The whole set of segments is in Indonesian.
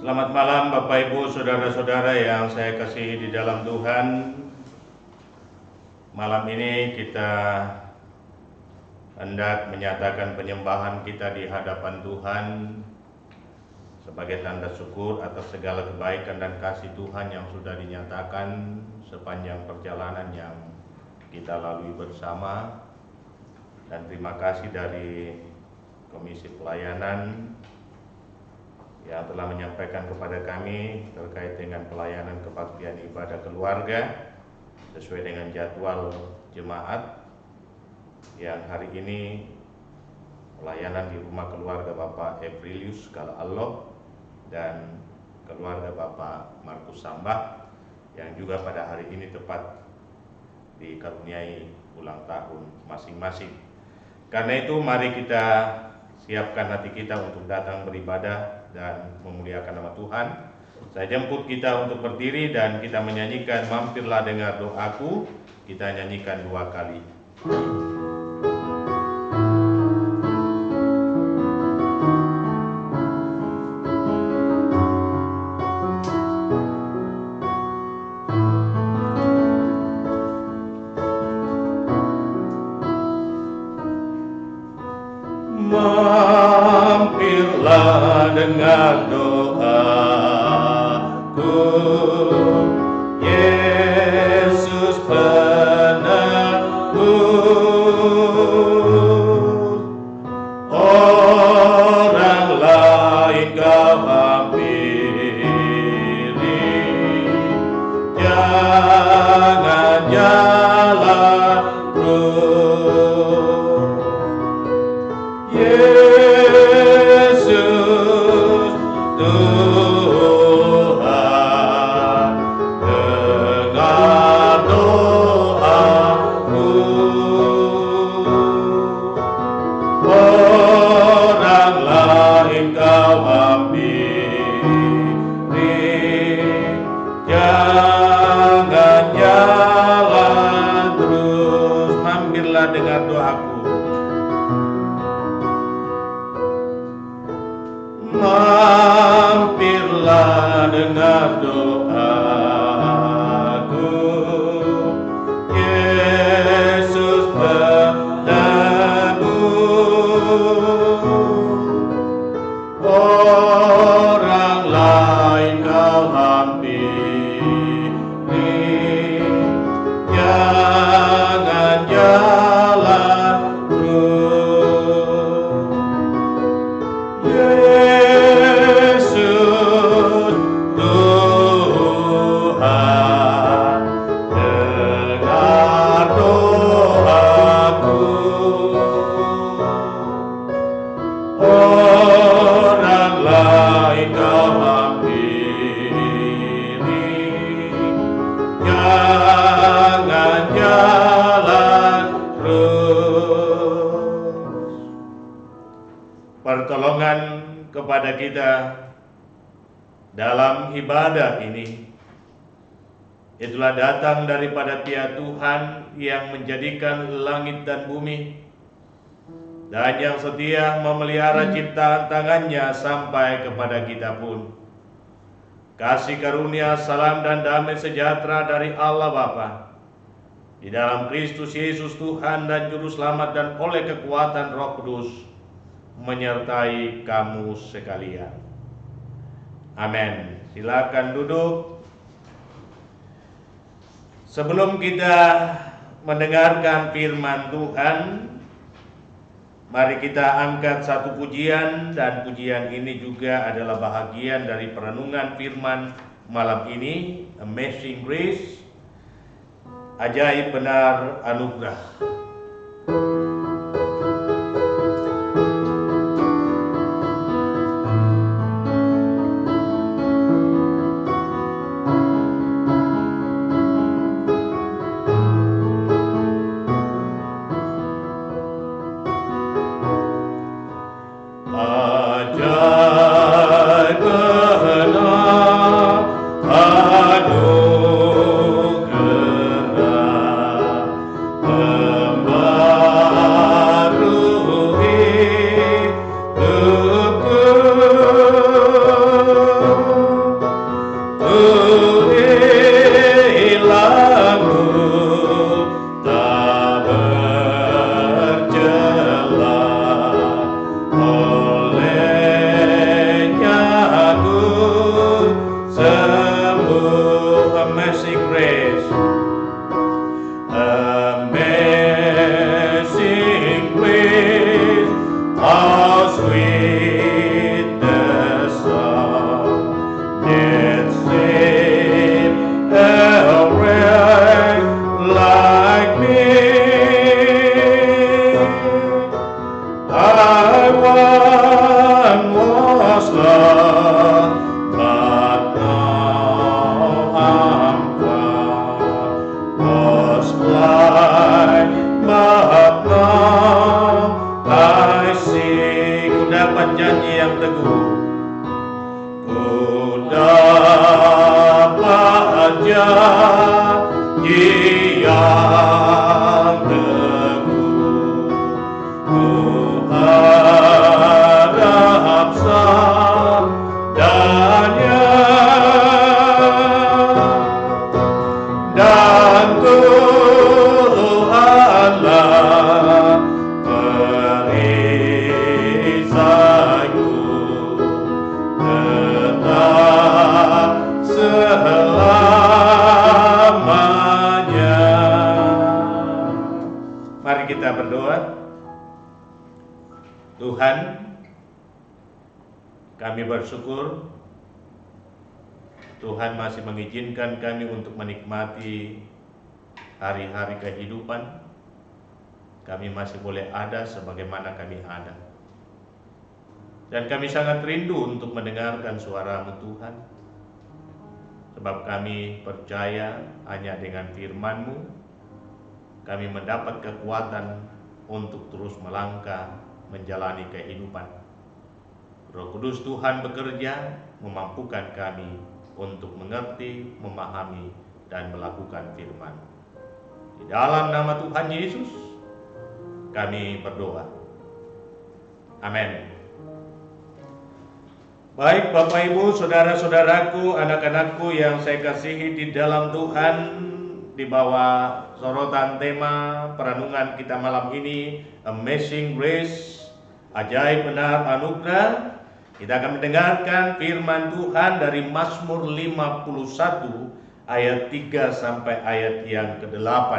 Selamat malam Bapak Ibu, Saudara-saudara yang saya kasihi di dalam Tuhan. Malam ini kita hendak menyatakan penyembahan kita di hadapan Tuhan sebagai tanda syukur atas segala kebaikan dan kasih Tuhan yang sudah dinyatakan sepanjang perjalanan yang kita lalui bersama. Dan terima kasih dari Komisi Pelayanan yang telah menyampaikan kepada kami terkait dengan pelayanan kebaktian ibadah keluarga sesuai dengan jadwal jemaat yang hari ini pelayanan di rumah keluarga Bapak Evrilius Kala Allah dan keluarga Bapak Markus Sambah yang juga pada hari ini tepat dikaruniai ulang tahun masing-masing. Karena itu mari kita siapkan hati kita untuk datang beribadah dan memuliakan nama Tuhan. Saya jemput kita untuk berdiri dan kita menyanyikan Mampirlah Dengar Doaku. Kita nyanyikan 2 kali. Mampirlah dengar doaku, Yesus penebus. Orang lain kau hampiri, jangan jalan terus. Yesus Tuhan, dengar doaku. Orang lain kau hampiri, jangan jalan terus. Mampirlah dengar doaku. Mampirlah dengar doaku, Yesus penebus. Orang lain kau hampiri, jangan jalan terus. Yesus Tuhan, dengar doaku. Orang lain kau hampiri, jangan jalan terus. Pertolongan kepada kita dalam ibadah ini itulah datang daripada pihak Tuhan yang menjadikan langit dan bumi dan yang setia memelihara ciptaan tangannya sampai kepada kita pun. Kasih karunia, salam dan damai sejahtera dari Allah Bapa di dalam Kristus Yesus Tuhan dan Juru Selamat dan oleh kekuatan Roh Kudus menyertai kamu sekalian. Amin. Silakan duduk. Sebelum kita mendengarkan firman Tuhan, mari kita angkat satu pujian, dan pujian ini juga adalah bahagian dari perenungan firman malam ini, Amazing Grace, ajaib benar anugerah. Ajaib benar anugerah How sweet the sound that saved a wretch like me. I once was lost, but now I'm found. Was blind, but now I see. Ku dapat janji yang teguh, ku dapat janji yang teguh, ku harap sabdanya, dan Tuhanlah perisaiku tetap selamanya. Mari kita berdoa. Tuhan, kami bersyukur Tuhan masih mengizinkan kami untuk menikmati hari-hari kehidupan. Kami masih boleh ada sebagaimana kami ada. Dan kami sangat rindu untuk mendengarkan suara-Mu Tuhan. Sebab kami percaya hanya dengan firman-Mu kami mendapat kekuatan untuk terus melangkah menjalani kehidupan. Roh Kudus Tuhan bekerja memampukan kami untuk mengerti, memahami, dan melakukan firman. Di dalam nama Tuhan Yesus kami berdoa. Amin. Baik Bapak Ibu, saudara-saudaraku, anak-anakku yang saya kasihi di dalam Tuhan, di bawah sorotan tema perenungan kita malam ini, Amazing Grace, ajaib benar anugerah. Kita akan mendengarkan firman Tuhan dari Mazmur 51 ayat 3 sampai ayat yang ke-8.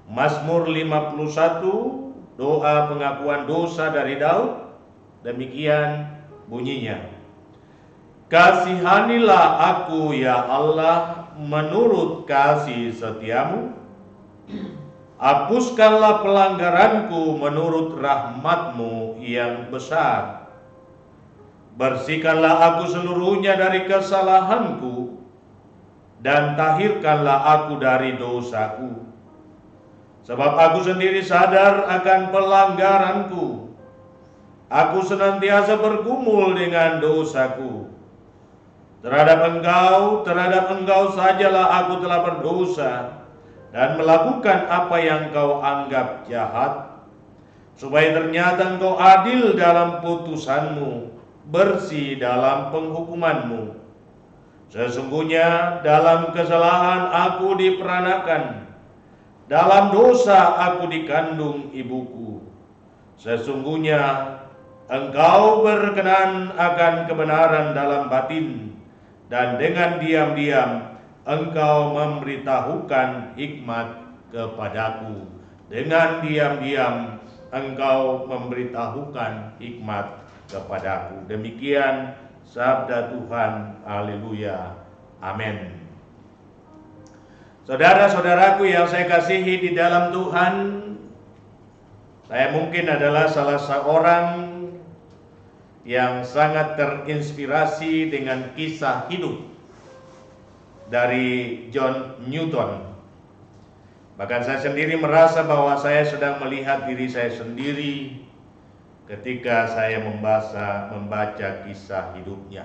Mazmur 51, doa pengakuan dosa dari Daud. Demikian bunyinya. Kasihanilah aku ya Allah menurut kasih setiamu. Hapuskanlah pelanggaranku menurut rahmat-Mu yang besar. Bersihkanlah aku seluruhnya dari kesalahanku, dan tahirkanlah aku dari dosaku. Sebab aku sendiri sadar akan pelanggaranku. Aku senantiasa bergumul dengan dosaku. Terhadap engkau sajalah aku telah berdosa, dan melakukan apa yang Kau anggap jahat. Supaya ternyata Engkau adil dalam putusan-Mu, bersih dalam penghukuman-Mu. Sesungguhnya dalam kesalahan aku diperanakan, dalam dosa aku dikandung ibuku. Sesungguhnya Engkau berkenan akan kebenaran dalam batin, dan dengan diam-diam Engkau memberitahukan hikmat kepadaku. Dengan diam-diam Engkau memberitahukan hikmat kepadaku. Demikian sabda Tuhan. Haleluya. Amin. Saudara-saudaraku yang saya kasihi di dalam Tuhan, saya mungkin adalah salah seorang yang sangat terinspirasi dengan kisah hidup dari John Newton. Bahkan saya sendiri merasa bahwa saya sedang melihat diri saya sendiri ketika saya membaca kisah hidupnya.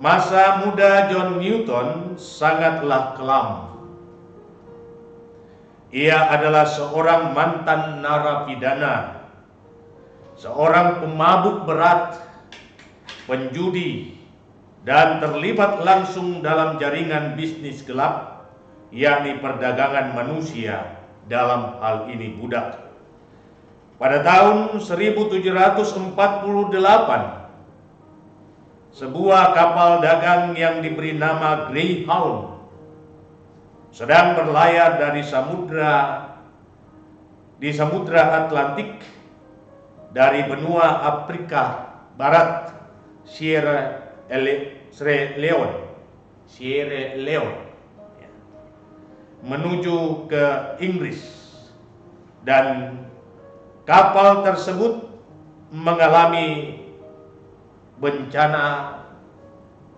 Masa muda John Newton sangatlah kelam. Ia adalah seorang mantan narapidana, seorang pemabuk berat, penjudi, dan terlibat langsung dalam jaringan bisnis gelap, yakni perdagangan manusia, dalam hal ini budak. Pada tahun 1748, sebuah kapal dagang yang diberi nama Greyhound sedang berlayar dari Samudra Atlantik dari benua Afrika Barat, Sierra Leone, menuju ke Inggris, dan kapal tersebut mengalami bencana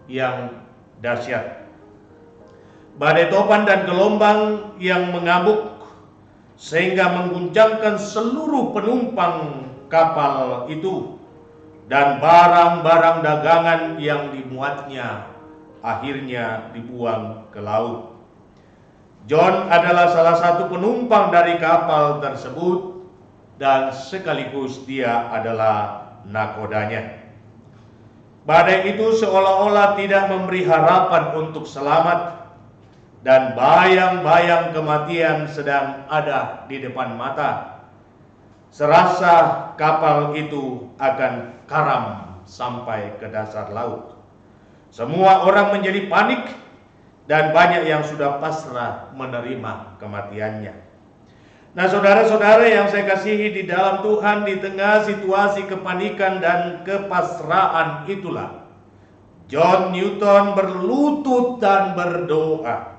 yang dahsyat. Badai topan dan gelombang yang mengamuk sehingga mengguncangkan seluruh penumpang kapal itu, dan barang-barang dagangan yang dimuatnya akhirnya dibuang ke laut. John adalah salah satu penumpang dari kapal tersebut, dan sekaligus dia adalah nakodanya. Badai itu seolah-olah tidak memberi harapan untuk selamat, dan bayang-bayang kematian sedang ada di depan mata. Serasa kapal itu akan karam sampai ke dasar laut. Semua orang menjadi panik, dan banyak yang sudah pasrah menerima kematiannya. Nah, saudara-saudara yang saya kasihi di dalam Tuhan, di tengah situasi kepanikan dan kepasrahan itulah John Newton berlutut dan berdoa.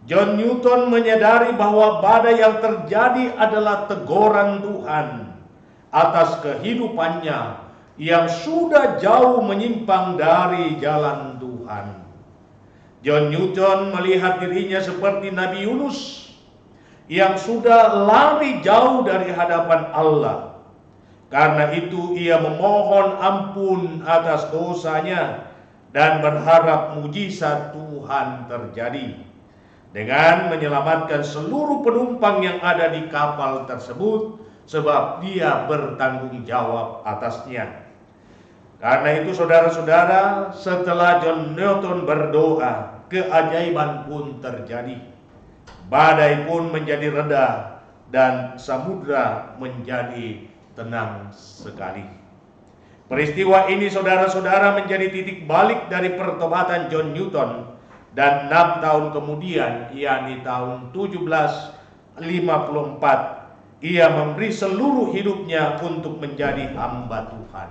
John Newton menyadari bahwa badai yang terjadi adalah teguran Tuhan atas kehidupannya yang sudah jauh menyimpang dari jalan Tuhan. John Newton melihat dirinya seperti Nabi Yunus yang sudah lari jauh dari hadapan Allah. Karena itu ia memohon ampun atas dosanya dan berharap mujizat Tuhan terjadi dengan menyelamatkan seluruh penumpang yang ada di kapal tersebut, sebab dia bertanggung jawab atasnya. Karena itu saudara-saudara, setelah John Newton berdoa, keajaiban pun terjadi. Badai pun menjadi reda dan samudra menjadi tenang sekali. Peristiwa ini saudara-saudara menjadi titik balik dari pertobatan John Newton, dan 6 tahun kemudian, yakni tahun 1754, ia memberi seluruh hidupnya untuk menjadi hamba Tuhan.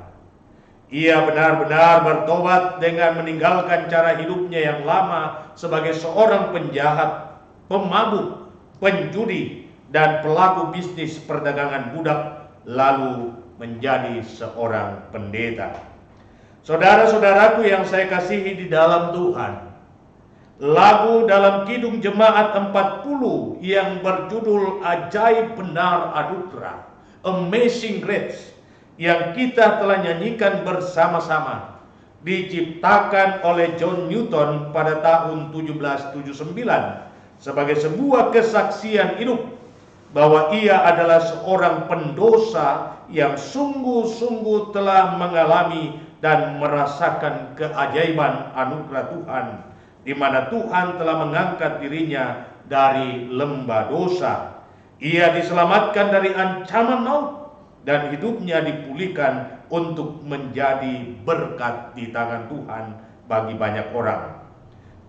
Ia benar-benar bertobat dengan meninggalkan cara hidupnya yang lama sebagai seorang penjahat, pemabuk, penjudi, dan pelaku bisnis perdagangan budak, lalu menjadi seorang pendeta. Saudara-saudaraku yang saya kasihi di dalam Tuhan, lagu dalam Kidung Jemaat 40 yang berjudul Ajaib Benar Anugerah, Amazing Grace, yang kita telah nyanyikan bersama-sama, diciptakan oleh John Newton pada tahun 1779 sebagai sebuah kesaksian hidup bahwa ia adalah seorang pendosa yang sungguh-sungguh telah mengalami dan merasakan keajaiban anugerah Tuhan, di mana Tuhan telah mengangkat dirinya dari lembah dosa. Ia diselamatkan dari ancaman maut, dan hidupnya dipulihkan untuk menjadi berkat di tangan Tuhan bagi banyak orang.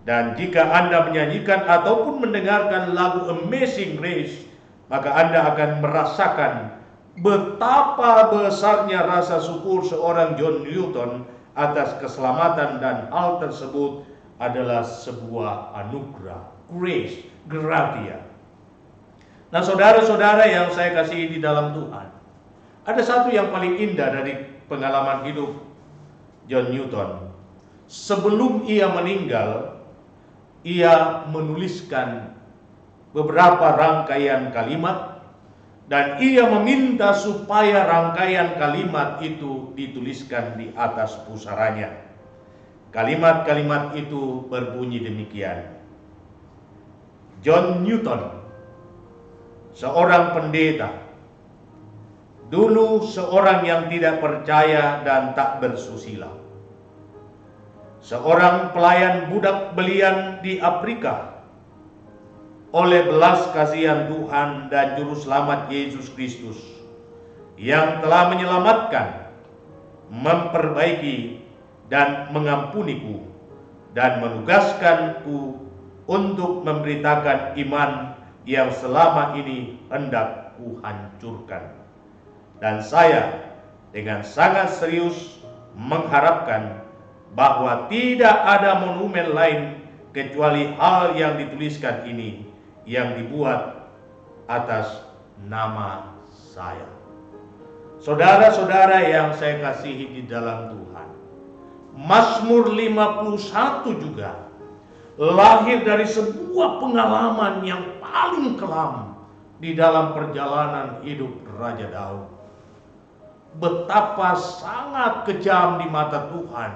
Dan jika Anda menyanyikan ataupun mendengarkan lagu Amazing Grace, maka Anda akan merasakan betapa besarnya rasa syukur seorang John Newton atas keselamatan, dan hal tersebut adalah sebuah anugerah, grace, gratia. Nah, saudara-saudara yang saya kasihi di dalam Tuhan, ada satu yang paling indah dari pengalaman hidup John Newton. Sebelum ia meninggal, ia menuliskan beberapa rangkaian kalimat, dan ia meminta supaya rangkaian kalimat itu dituliskan di atas pusaranya. Kalimat-kalimat itu berbunyi demikian: John Newton, seorang pendeta, dulu seorang yang tidak percaya dan tak bersusila, seorang pelayan budak belian di Afrika. Oleh belas kasihan Tuhan dan Juru Selamat Yesus Kristus yang telah menyelamatkan, memperbaiki, dan mengampuniku, dan menugaskanku untuk memberitakan iman yang selama ini hendak kuhancurkan. Dan saya dengan sangat serius mengharapkan bahwa tidak ada monumen lain kecuali hal yang dituliskan ini yang dibuat atas nama saya. Saudara-saudara yang saya kasihi di dalam Tuhan, Mazmur 51 juga lahir dari sebuah pengalaman yang paling kelam di dalam perjalanan hidup Raja Daud. Betapa sangat kejam di mata Tuhan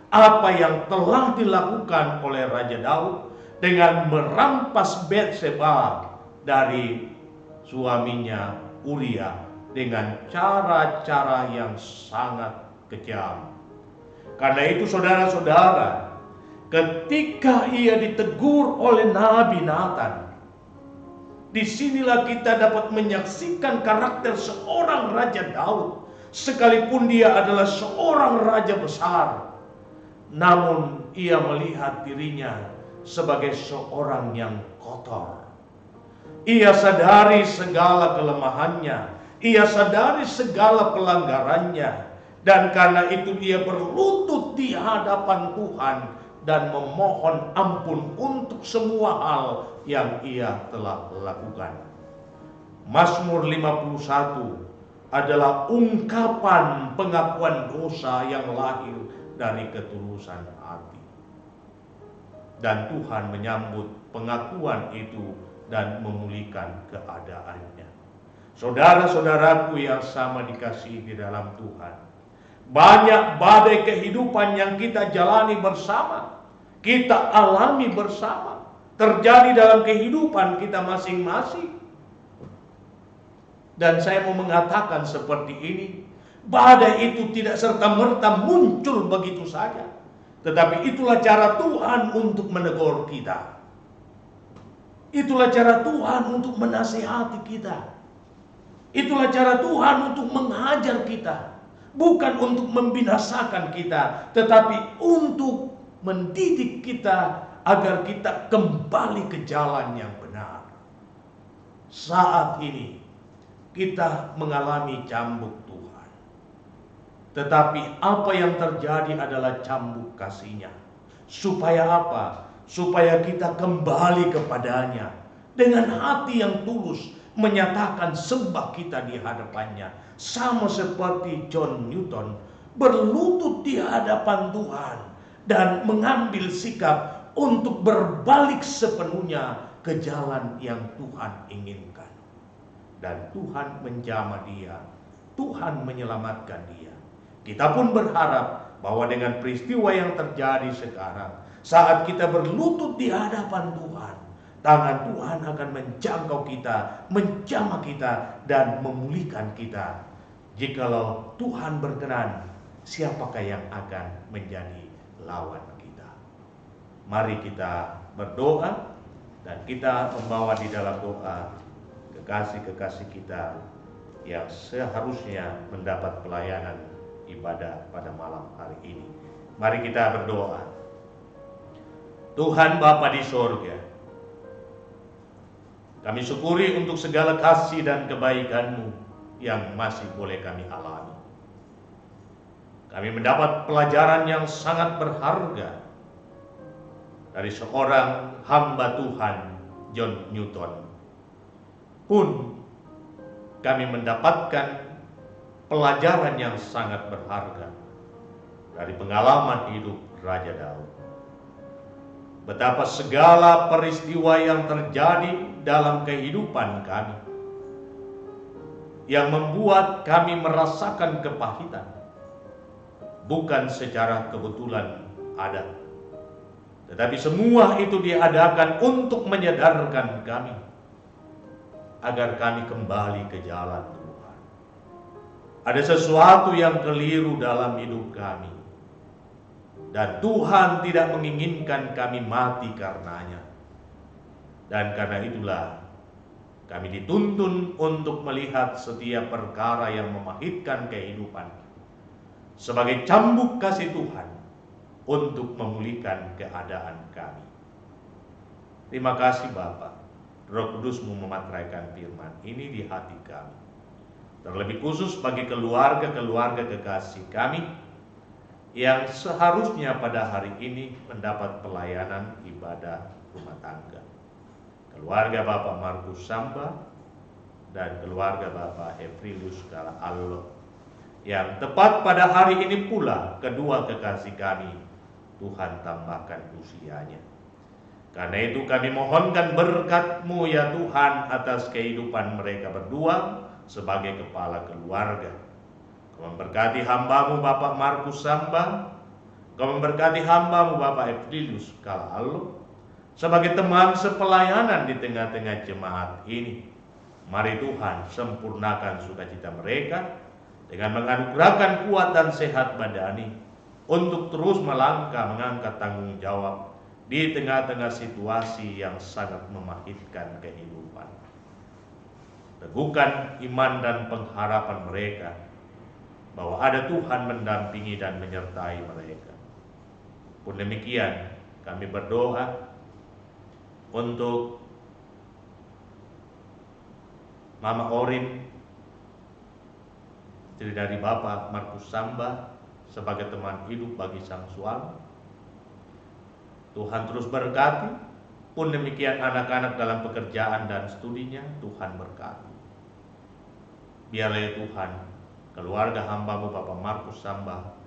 apa yang telah dilakukan oleh Raja Daud dengan merampas Batseba dari suaminya Uria dengan cara-cara yang sangat kejam. Karena itu saudara-saudara, ketika ia ditegur oleh Nabi Nathan, disinilah kita dapat menyaksikan karakter seorang Raja Daud. Sekalipun dia adalah seorang raja besar, namun ia melihat dirinya sebagai seorang yang kotor. Ia sadari segala kelemahannya, ia sadari segala pelanggarannya, dan karena itu ia berlutut di hadapan Tuhan dan memohon ampun untuk semua hal yang ia telah lakukan. Mazmur 51 adalah ungkapan pengakuan dosa yang lahir dari ketulusan hati. Dan Tuhan menyambut pengakuan itu dan memulihkan keadaannya. Saudara-saudaraku yang sama dikasihi di dalam Tuhan, banyak badai kehidupan yang kita jalani bersama, kita alami bersama, terjadi dalam kehidupan kita masing-masing. Dan saya mau mengatakan seperti ini, badai itu tidak serta-merta muncul begitu saja, tetapi itulah cara Tuhan untuk menegur kita. Itulah cara Tuhan untuk menasihati kita. Itulah cara Tuhan untuk mengajar kita. Bukan untuk membinasakan kita, tetapi untuk mendidik kita agar kita kembali ke jalan yang benar. Saat ini kita mengalami cambuk Tuhan, tetapi apa yang terjadi adalah cambuk kasih-Nya. Supaya apa? Supaya kita kembali kepadanya dengan hati yang tulus, menyatakan sembah kita di hadapannya. Sama seperti John Newton berlutut di hadapan Tuhan dan mengambil sikap untuk berbalik sepenuhnya ke jalan yang Tuhan inginkan. Dan Tuhan menjamah dia, Tuhan menyelamatkan dia. Kita pun berharap bahwa dengan peristiwa yang terjadi sekarang, saat kita berlutut di hadapan Tuhan, tangan Tuhan akan menjangkau kita, menjamah kita, dan memulihkan kita. Jikalau Tuhan berkenan, siapakah yang akan menjadi lawan kita? Mari kita berdoa, dan kita membawa di dalam doa kekasih-kekasih kita yang seharusnya mendapat pelayanan ibadah pada malam hari ini. Mari kita berdoa. Tuhan Bapa di sorga, kami syukuri untuk segala kasih dan kebaikan-Mu yang masih boleh kami alami. Kami mendapat pelajaran yang sangat berharga dari seorang hamba Tuhan, John Newton. Pun kami mendapatkan pelajaran yang sangat berharga dari pengalaman hidup Raja Daud. Betapa segala peristiwa yang terjadi dalam kehidupan kami yang membuat kami merasakan kepahitan bukan secara kebetulan ada, tetapi semua itu diadakan untuk menyadarkan kami agar kami kembali ke jalan Tuhan. Ada sesuatu yang keliru dalam hidup kami, dan Tuhan tidak menginginkan kami mati karenanya. Dan karena itulah kami dituntun untuk melihat setiap perkara yang memahitkan kehidupan sebagai cambuk kasih Tuhan untuk memulihkan keadaan kami. Terima kasih Bapa. Roh Kudus-Mu memateraikan firman ini di hati kami. terlebih khusus bagi keluarga-keluarga kekasih kami yang seharusnya pada hari ini mendapat pelayanan ibadah rumah tangga. Keluarga Bapak Markus Samba dan keluarga Bapak Efrilius Kala Allah, yang tepat pada hari ini pula kedua kekasih kami Tuhan tambahkan usianya. Karena itu kami mohonkan berkat-Mu ya Tuhan atas kehidupan mereka berdua sebagai kepala keluarga. Kau memberkati hamba-Mu Bapak Markus Samba, Kau memberkati hamba-Mu Bapak Efrilius Kala Allah sebagai teman sepelayanan di tengah-tengah jemaat ini. Mari Tuhan sempurnakan sukacita mereka dengan menganugerahkan kuat dan sehat badani untuk terus melangkah mengangkat tanggung jawab di tengah-tengah situasi yang sangat memahitkan kehidupan. Teguhkan iman dan pengharapan mereka bahwa ada Tuhan mendampingi dan menyertai mereka. Pun demikian kami berdoa untuk Mama Orin, istri dari Bapak Markus Samba, sebagai teman hidup bagi sang suami. Tuhan terus berkati, pun demikian anak-anak dalam pekerjaan dan studinya, Tuhan berkati. Biarlah ya Tuhan, keluarga hamba-Mu Bapak Markus Samba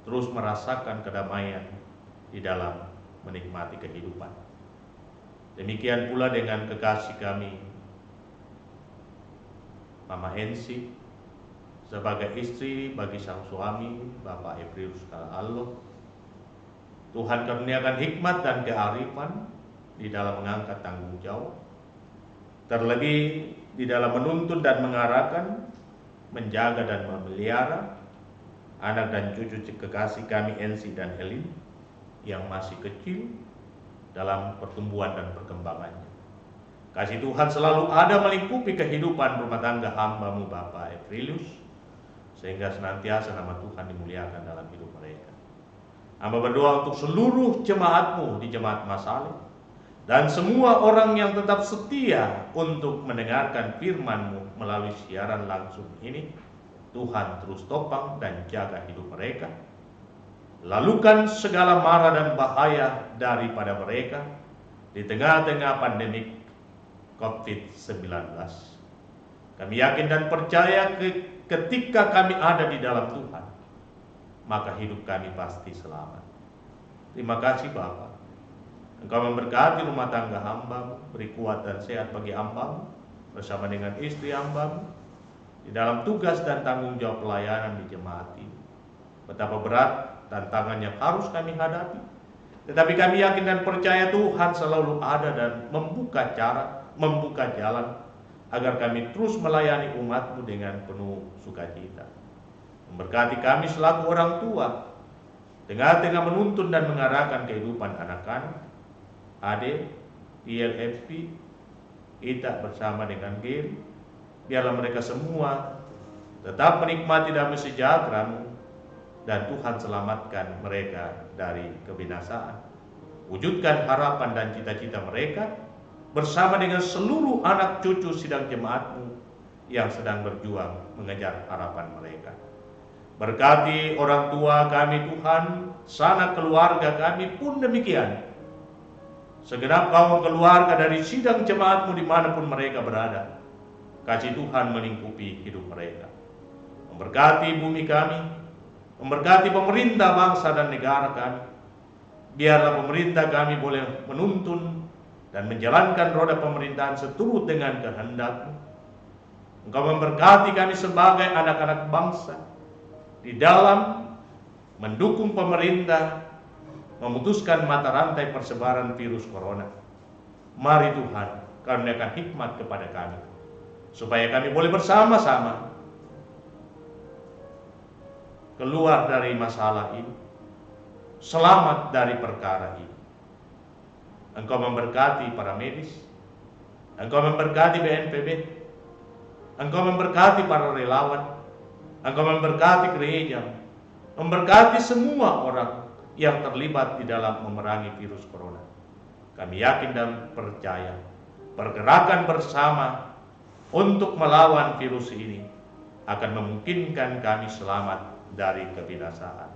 terus merasakan kedamaian di dalam menikmati kehidupan. Demikian pula dengan kekasih kami Mama Ensi sebagai istri bagi sang suami Bapak Efrilius Kala Allah. Tuhan karuniakan hikmat dan kearifan di dalam mengangkat tanggung jawab, terlebih di dalam menuntun dan mengarahkan, menjaga dan memelihara anak dan cucu kekasih kami Ensi dan Elin yang masih kecil dalam pertumbuhan dan perkembangannya. Kasih Tuhan selalu ada melingkupi kehidupan rumah tangga hamba-Mu Bapak Efrilius, sehingga senantiasa nama Tuhan dimuliakan dalam hidup mereka. Hamba berdoa untuk seluruh jemaat-Mu di Jemaat Masaleh dan semua orang yang tetap setia untuk mendengarkan firman-Mu melalui siaran langsung ini. Tuhan terus topang dan jaga hidup mereka. Lalukan segala mara dan bahaya daripada mereka di tengah-tengah pandemik COVID-19. Kami yakin dan percaya ketika kami ada di dalam Tuhan, maka hidup kami pasti selamat. Terima kasih Bapa. Engkau memberkati rumah tangga hamba-Mu, beri kuat dan sehat bagi hamba-Mu bersama dengan istri hamba-Mu di dalam tugas dan tanggung jawab pelayanan di jemaat ini. Betapa berat tantangan yang harus kami hadapi, tetapi kami yakin dan percaya Tuhan selalu ada dan membuka cara, membuka jalan agar kami terus melayani umat-Mu dengan penuh sukacita. Memberkati kami selaku orang tua tengah-tengah menuntun dan mengarahkan kehidupan anak-anak, Ade, ILFP, Ita bersama dengan Geri. Biarlah mereka semua tetap menikmati damai sejahtera-Mu dan Tuhan selamatkan mereka dari kebinasaan. Wujudkan harapan dan cita-cita mereka bersama dengan seluruh anak cucu sidang jemaat-Mu yang sedang berjuang mengejar harapan mereka. Berkati orang tua kami Tuhan, sanak keluarga kami pun demikian. Segenap kaum keluarga dari sidang jemaat-Mu dimanapun mereka berada, kasih Tuhan melingkupi hidup mereka. Memberkati bumi kami, memberkati pemerintah bangsa dan negara kami. Biarlah pemerintah kami boleh menuntun dan menjalankan roda pemerintahan seturut dengan kehendak-Mu. Engkau memberkati kami sebagai anak-anak bangsa di dalam mendukung pemerintah memutuskan mata rantai persebaran virus corona. Mari Tuhan karuniakan hikmat kepada kami, supaya kami boleh bersama-sama keluar dari masalah ini, selamat dari perkara ini. Engkau memberkati para medis, Engkau memberkati BNPB, Engkau memberkati para relawan, Engkau memberkati gereja, memberkati semua orang yang terlibat di dalam memerangi virus corona. Kami yakin dan percaya pergerakan bersama untuk melawan virus ini akan memungkinkan kami selamat dari kebinasaan.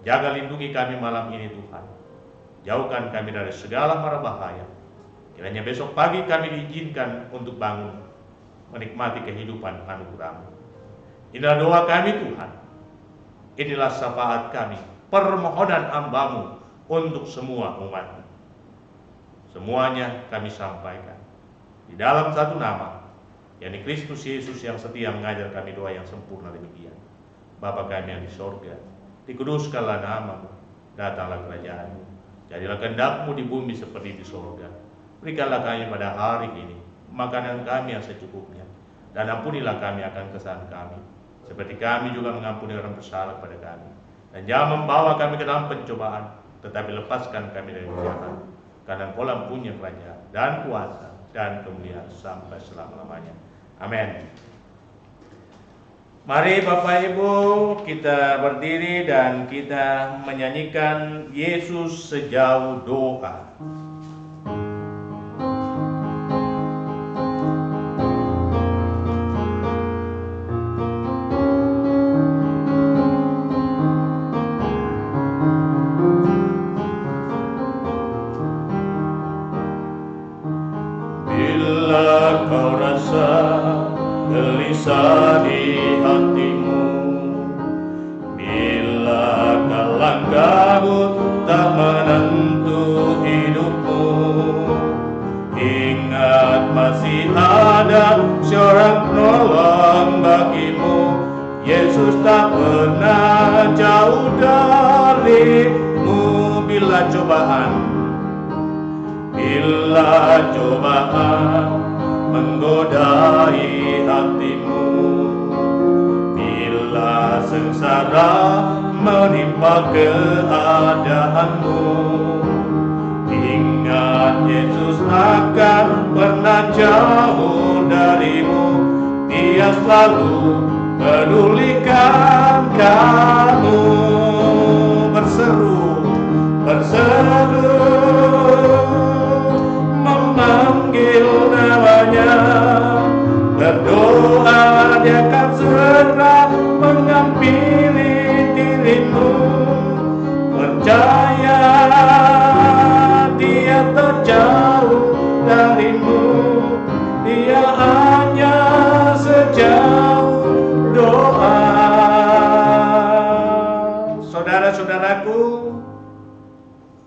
Jaga lindungi kami malam ini Tuhan. Jauhkan kami dari segala mara bahaya. Kiranya besok pagi kami diizinkan untuk bangun, menikmati kehidupan anugerah-Mu. Inilah doa kami Tuhan. Inilah syafaat kami, permohonan hamba-Mu untuk semua umat. Semuanya kami sampaikan di dalam satu nama, yakni Kristus Yesus yang setia mengajar kami doa yang sempurna demikian. Bapa kami yang di sorga, dikuduskanlah nama-Mu, datanglah kerajaan-Mu, jadilah kehendak-Mu di bumi seperti di sorga. Berikanlah kami pada hari ini makanan kami yang secukupnya, dan ampunilah kami akan kesalahan kami, seperti kami juga mengampuni orang bersalah kepada kami. Dan jangan membawa kami ke dalam pencobaan, tetapi lepaskan kami dari jahat. Karena Engkau punya kerajaan dan kuasa dan kemuliaan sampai selama-lamanya. Amin. Mari Bapak Ibu kita berdiri dan kita menyanyikan Yesus sejauh doa. Bila kau rasa gelisah di hatimu, bila kalang kabut tak menentu hidupmu, ingat masih ada seorang penolong bagimu. Yesus tak pernah jauh darimu. Bila cobaan menggodai hatimu, bila sengsara menimpa keadaanmu, ingat Yesus akan pernah jauh darimu. Dia selalu pedulikan kamu. Berseru memanggil namanya, berdoa Dia akan segera mengampiri dirimu. Percaya Dia tak jauh darimu, Dia hanya sejauh doa. Saudara-saudaraku,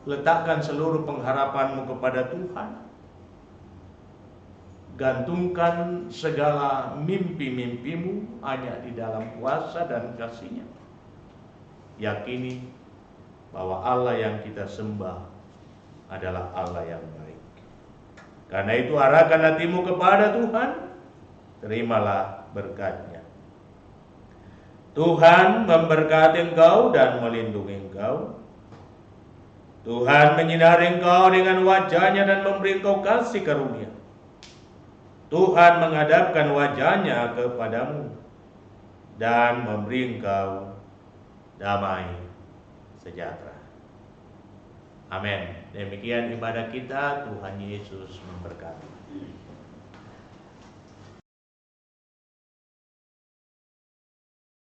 letakkan seluruh pengharapanmu kepada Tuhan. Gantungkan segala mimpi-mimpimu hanya di dalam kuasa dan kasih-Nya. Yakini bahwa Allah yang kita sembah adalah Allah yang baik. Karena itu arahkan hatimu kepada Tuhan, terimalah berkat-Nya. Tuhan memberkati engkau dan melindungi engkau. Tuhan menyinari engkau dengan wajah-Nya dan memberi engkau kasih karunia. Tuhan menghadapkan wajah-Nya kepadamu dan memberi engkau damai sejahtera. Amin. Demikian ibadah kita. Tuhan Yesus memberkati.